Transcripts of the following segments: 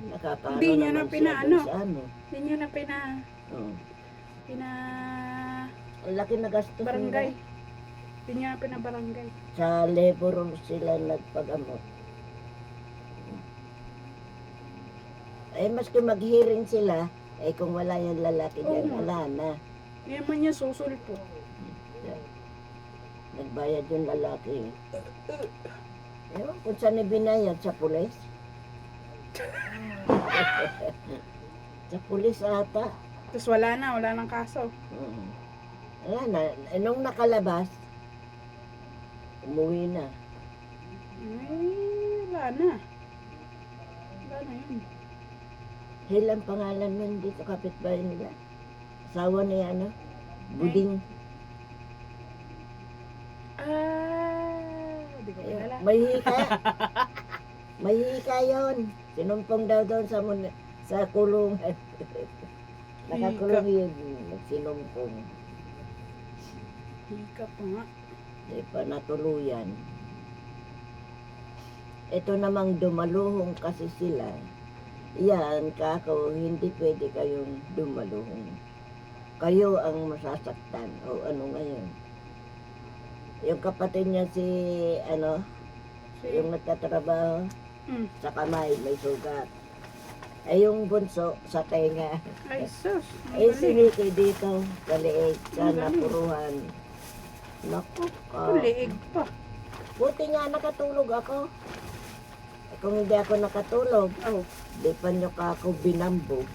Nakakaano Hindi niya na naman siya pinaano. dun sa ano. Hindi niya na Oo. pina Ang laki na gastos barangay. nila. Hindi niya na pinabarangay. Sa labor sila nagpagamot. Eh, maski mag-hearing sila, eh kung wala yung lalaki Oo dyan, nga. wala na. Hindi naman niya susulpo. Nagbayad yung lalaki. Ewan kung saan ibinayad, sa pulis. Sa pulis ata. Tapos wala nang kaso. Wala na. Eh, nung nakalabas, umuwi na. Ay, wala na. Wala na yun. Hilang pangalan nun dito, kapitbahay nila. Asawa ni ano, Buding. Di ko kilala. May hika. May hika yun. Sinumpong daw doon sa kulungan. Nakakulong yun. Sinumpong. Hika pa nga. Di pa natuluyan. Ito namang dumaluhong kasi sila. Yan, kako, hindi pwede kayong dumaluhong. Kayo ang masasaktan. O ano ngayon? Yung kapatid niya si, ano, yung nagtatrabaho, sa kamay, may sugat. Eh, yung bunso, sa tenga. Ay, sus. Eh, si Ricky dito, sa leeg, sa napuruhan. Naku ka. Liig pa. Buti nga nakatulog ako. Eh, kung hindi ako nakatulog, di pa nyo ka ako binambog.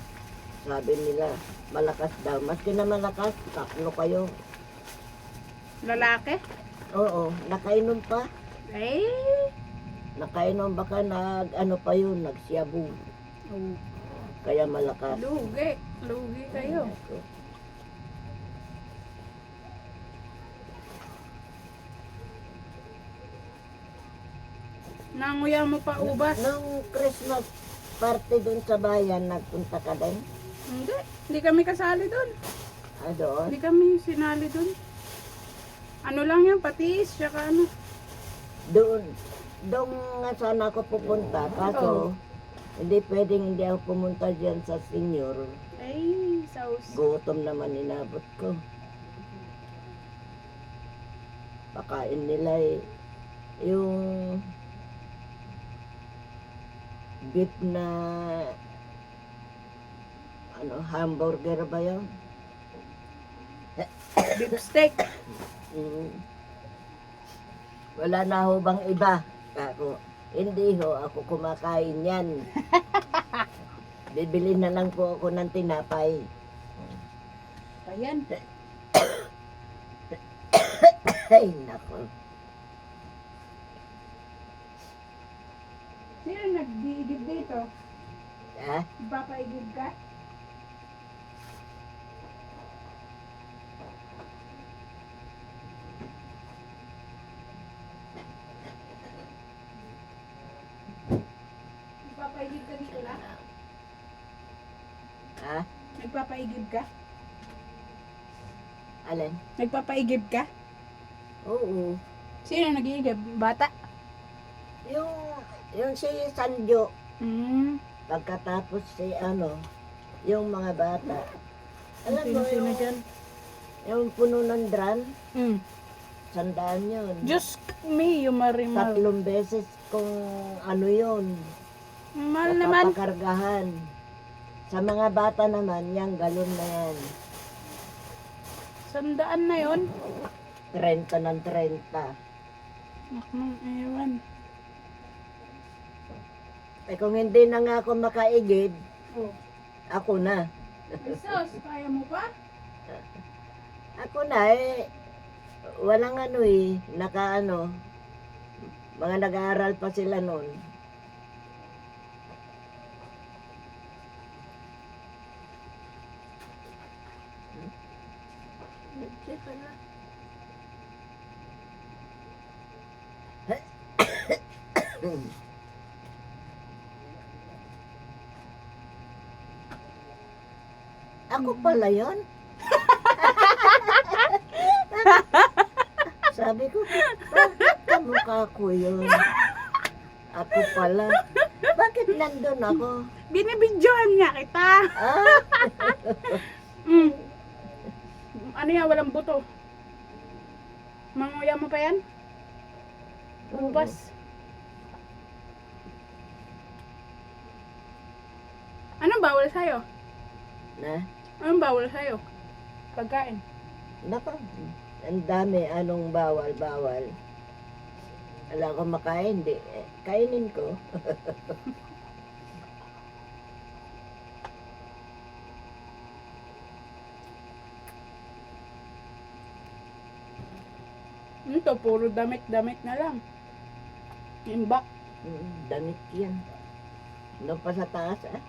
Sabi nila, malakas daw. Maski na malakas, taklo kayo. Lalaki? Oo, nakainom pa. Ay. Nakainom baka ano pa yun, nagsiyabu. Oh. Kaya malakas. Lugi. Lugi kayo. Nanguya mo pa ubas? Nung Christmas party dun sa bayan, nagpunta ka din? Hindi. Hindi kami kasali doon. Doon? Hindi kami sinali doon. Ano lang yan, patis, tsaka ano. Doon. Doon nga sana ako pupunta. Kaso, hindi pwedeng hindi ako pumunta dyan sa senior. Ay, saus. Gutom naman inabot ko. Pakain nila yung beef na ano, hamburger ba yun? Beef steak. Wala na ho bang iba? Ako, hindi ho, ako kumakain yan. Bibili na lang po ako ng tinapay. Ayan. Ay, nako. Sino nag-iigib dito? Ha? Papaigib ka? Nagpapaigib ka dito na? Ha? Nagpapaigib ka? Alin? Nagpapaigib ka? Oo. Sino nag-iigib? Bata? Yung si Sanjo, Hmm. pagkatapos si ano, yung mga bata. Alam mo Sino yung, dyan? yung puno ng dran, Hmm. 100 yun. Diyos me, yung marimar. 3 beses kung ano yun, Mahal naman. napapakargahan. Sa mga bata naman, yung galon na yan. 100 na yun. 30 ng 30. Naknang ewan. Eh kung hindi na nga ako makaigib, Oh. ako na. Sos, kaya mo pa? Ako na walang ano nakaano, mga nag-aaral pa sila noon. Ako pala yon. Sabi ko, kamukha ko yun. Ako pala. Bakit nandun ako? Binibidyohan nga kita. Ah, Mm. Ano yan, walang buto. Manguya mo pa yan? Ubas. Anong bawal sa'yo? na, Anong bawal sa'yo? Pagkain. nako, ang dami, anong bawal. Wala ko makain, di, kainin ko. Ito, puro damit-damit na lang. Imbak. Damit yan. Doon pa sa taas, ah.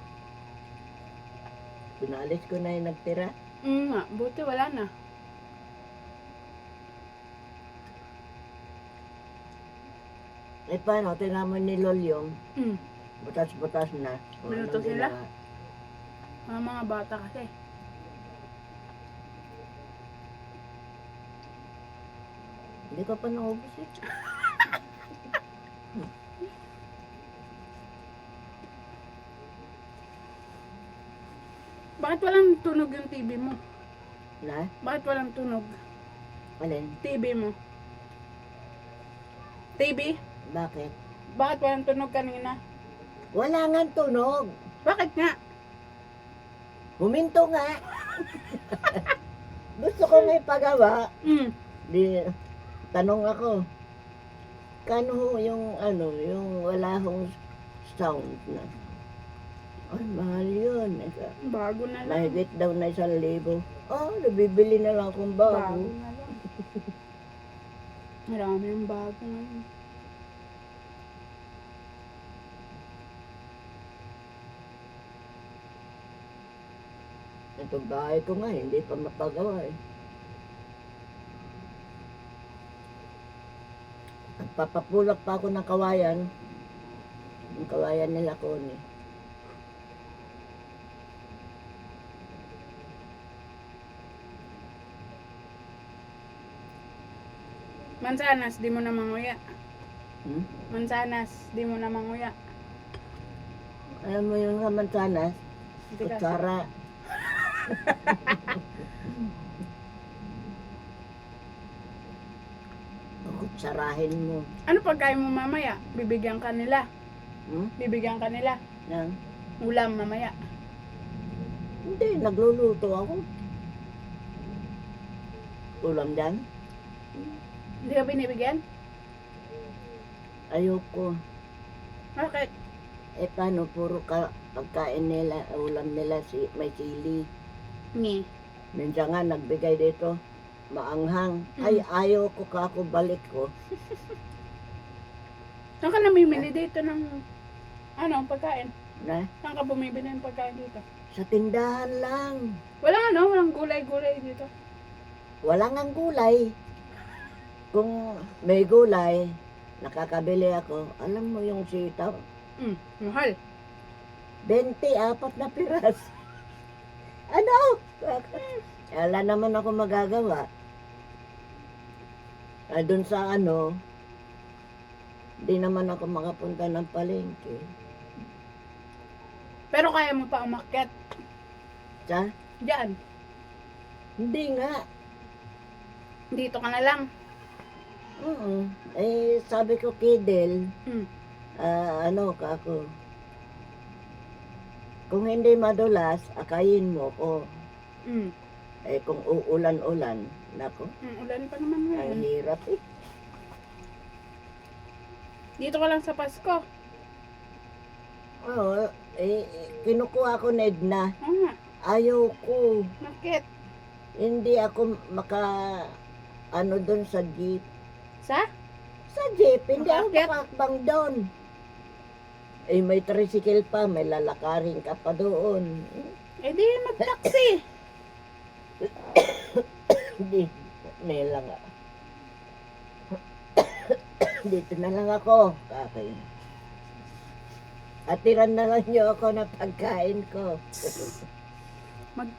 Pinalis ko na yung nagtira. Nga, buti wala na. Eh, paano? Tingnan mo ni Lolyong. Mm. Butas-butas na. O, Minuto anong sila? ginawa? Mga bata kasi. Hindi ko pa naubos eh. Bakit walang tunog yung TV mo? Na? Bakit walang tunog? Alin? TV mo? TV? Bakit? Bakit walang tunog kanina? Wala nga tunog. Bakit nga? Huminto nga. Gusto ko nga ipagawa. Mm. Di, tanong ako. Kano ho yung ano, yung wala hong sound na. Ay, mahal yun. Bago na lang. Mahigit daw na 1,000. Oh, nabibili na lang akong Bago bago. na lang. Marami yung bago ngayon. Itong bahay ko nga, hindi pa mapagawa eh. Nagpapapulak pa ako ng kawayan. Yung kawayan nila ko ni. Mansanas, di mo na manguya. Hmm? Mansanas, di mo na manguya. Alam mo yung kamansanas? Hindi kasi. Kutsara. Kutsarahin mo. Ano pagkain mo mamaya? Bibigyan ka nila. Hmm? Bibigyan ka nila. Yan. Ulam mamaya. Hindi, nagluluto ako. Ulam dyan? Hindi ka binibigyan? Ayoko. Bakit? Eh paano, puro pagkain nila, ulam nila, may sili. Ni. Minsan nga nagbigay dito, maanghang. Mm. Ay, ayaw ko kako balik ko. Saan ka namimili dito ng pagkain? Na, Saan ka bumibili ng pagkain dito? sa tindahan lang. Walang gulay-gulay dito. Wala ngang gulay. Kung may gulay, nakakabili ako. Alam mo yung sitaw? Mahal. 24 na piras. Ano? Wala naman ako magagawa. Doon sa di naman ako makapunta ng palengke. Pero kaya mo pa umakyat. Sa? Diyan. Hindi nga. Dito ka na lang. Eh, sabi ko Kidel, Mm. kako. Kung hindi madulas, akayin mo ko. Mm. Eh, kung uulan-ulan, nako, Ulan pa naman ang ngayon. hirap eh. Dito ka lang sa Pasko. Oo, kinukuha ko na Edna. Oo nga. Ayaw ko. Bakit? Hindi ako doon sa jeep. Sa? Sa jeep, hindi ako Bakit? makakbang doon. Eh, may tricycle pa, may lalakarin ka pa doon. Eh di mag-taxi. Hindi, may lang ako. Dito na lang ako, kakay. Atiran na lang niyo ako ng pagkain ko. Mag-taxi.